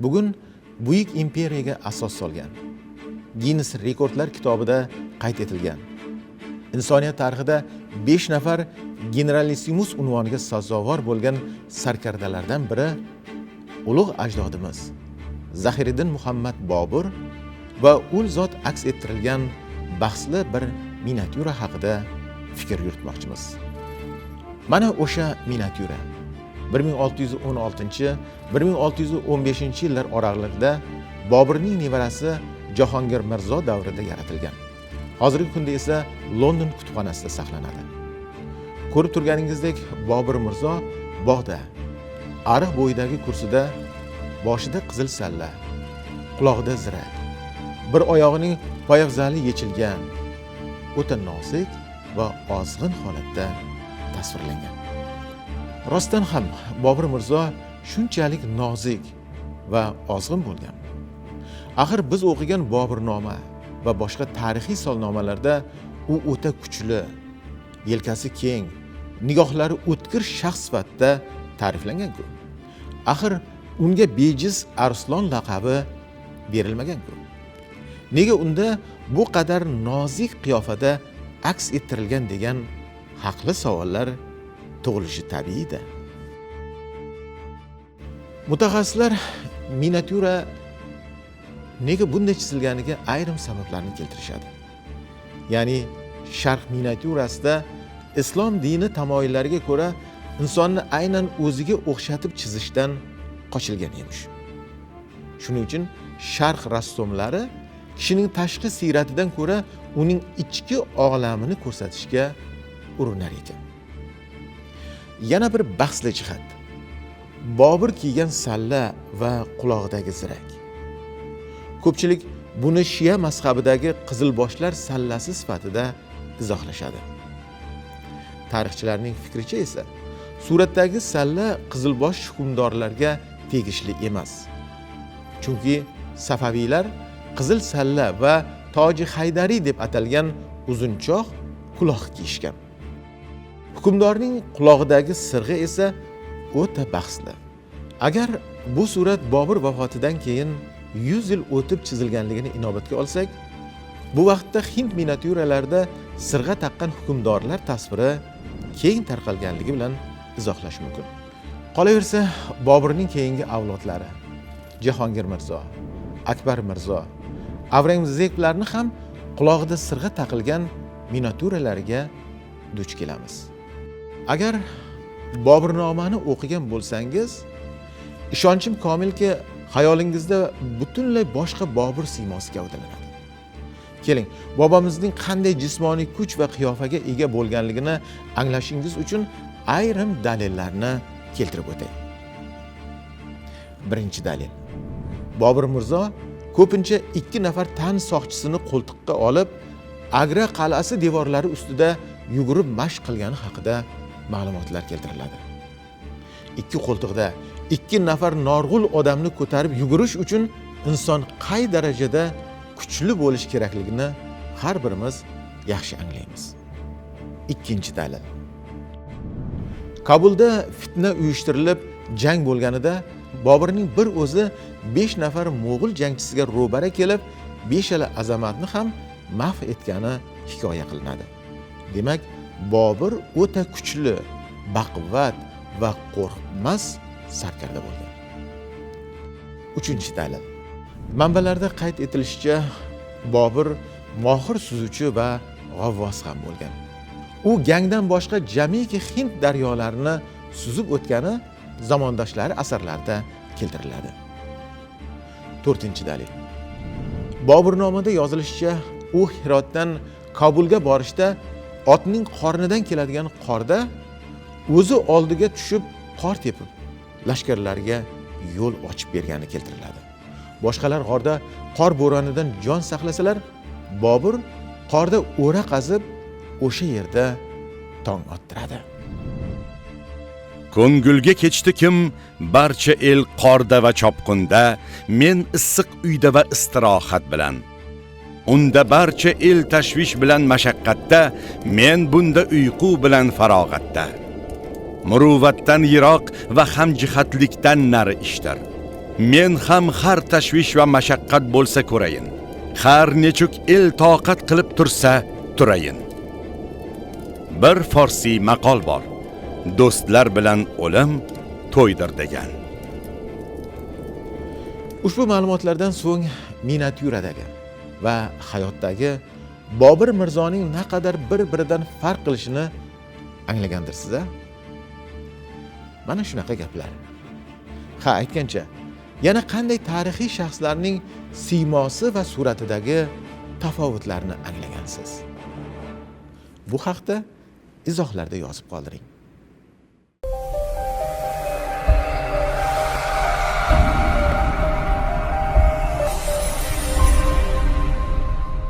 bugun buyuk imperiyaga asos solgan. Guinness rekordlar kitobida qayd etilgan. Insoniyat tarixida 5 nafar generalissimus unvoniga sazovor bo'lgan sarkardalardan biri ulug' ajdodimiz Zahiriddin Muhammad Bobur va ul zot aks ettirilgan bahsli bir miniatyura haqida fikr yuritmoqchimiz. Mana o'sha miniatyura 1616-1615 yillar oralig'ida Boburning nevarasi Jahongir Mirzo davrida yaratilgan. Hozirgi kunda esa London kutubxonasida saqlanadi. Ko'rib turganingizdek, Bobur Mirzo bog'da, ariq bo'yidagi kursida, boshida qizil salla, quloqida zirak, bir oyog'ining poyafzali yechilgan, o'ta nozik va ozg'in holatda tasvirlangan. Rostdan ham Bobur Mirzo shunchalik nozik va ozg'in bo'lgan. Axir biz o'qigan Boburnoma va boshqa tarixiy solnomalarda u o'ta kuchli, yelkasi keng, nigohlari o'tkir shaxs sifatida ta'riflangan-ku. Axir unga bejiz Arslon laqabi berilmagan-ku. Nega unda bu qadar nozik qiyofada aks ettirilgan degan haqli savollar tug'ilishi tabiiy-da. Mutaxassislar miniatyura nega bunday chizilganiga ayrim sabablarni keltirishadi. Ya'ni Sharq miniatyurasida islom dini tamoyillariga ko'ra insonni aynan o'ziga o'xshatib chizishdan qochilgan emish. Shuning uchun Sharq rassomlari kishining tashqi siyratidan ko'ra uning ichki olamini ko'rsatishga urinar ekan. Yana bir bahsli jihat. Bobur kiygan salla va quloqdagi zirak. Ko'pchilik buni Shia mazhabidagi qizilboshlar sallasi sifatida izohlashadi. Tarixchilarning fikricha esa suratdagi salla qizilbosh hukmdorlarga tegishli emas. Chunki Safaviylar qizil salla va toji Haydari deb atalgan uzunchoq quloq kiyishgan. Hukmdorning quloqidagi sirg'i esa o'ta bahsli. Agar bu surat Bobur vafotidan keyin 100 yil o'tib chizilganligini inobatga olsak, bu vaqtda Hind miniatyuralarida sirg'a taqqan hukmdorlar tasviri keng tarqalganligi bilan izohlash mumkin. Qolaversa, Boburning keyingi avlodlari Jahongir Mirzo, Akbar Mirzo, Avrangzeblarni ham quloqida sirg'a taqilgan miniatyuralariga duch kelamiz. Agar Boburnamani o'qigan bo'lsangiz, ishonchim komilki, xayolingizda butunlay boshqa Bobur siymosi gavdalanadi. Keling, bobomizning qanday jismoniy kuch va qiyofaga ega bo'lganligini anglashingiz uchun ayrim dalillarni keltirib o'tay. Birinchi dalil. Bobur Mirzo ko'pincha 2 nafar tan soqchisini qo'ltiqqa olib, Agra qal'asi devorlari ustida yugurib mashq qilgani haqida ma'lumotlar keltiriladi. 2 qo'ltiqda 2 nafar norg'ul odamni ko'tarib yugurish uchun inson qay darajada kuchli bo'lish kerakligini har birimiz yaxshi anglaymiz. Ikkinchi dalil. Kabulda fitna uyushtirilib jang bo'lganida Boburning bir o'zi 5 nafar mo'g'ul jangchisiga ro'bara kelib, 5 azamatni ham mahv etgani hikoya qilinadi. Demak, Bobur o'ta kuchli, baquvvat va qo'rqmas sarkarda bo'lgan. Uchinchi dalil. Manbalarda qayd etilishicha, Bobur mohir suzuvchi va g'avvos ham bo'lgan. U gangdan boshqa jamiki Hind daryolarini suzib o'tgani zamondoshlari asarlarida keltiriladi. To'rtinchi dalil. Boburnomada yozilishicha, u Hirotdan Kabulga borishda otning qornidan keladigan qorda o'zi oldiga tushib qor tepib, lashkarlarga yo'l ochib bergani keltiriladi. Boshqalar g'orda qor bo'ronidan jon saqlasalar, Bobur qorda o'ra qazib, o'sha yerda tong ottiradi. Ko'ngilga kechdi kim barcha el qorda va chopqunda, men issiq uyda va istirohat bilan. Unda barcha el tashvish bilan mashaqqatda, men bunda uyqu bilan farog'atda. Muruvvatdan yiroq va hamjihatlikdan nari ishdir. men ham har tashvish va mashaqqat bo'lsa ko'rayin, har nechuk el toqat qilib tursa turayin. Bir forsiy maqol bor: do'stlar bilan o'lim to'ydir degan. Ushbu ma'lumotlardan so'ng miniatyuradagi va hayotdagi Bobur Mirzoning naqadar bir-biridan farq qilishini anglagandirsiz-a? Mana shunaqa gaplar. Ha, aytgancha, yana qanday tarixiy shaxslarning siymosi va suratidagi tafovutlarni anglagansiz? Bu haqda izohlarda yozib qoldiring.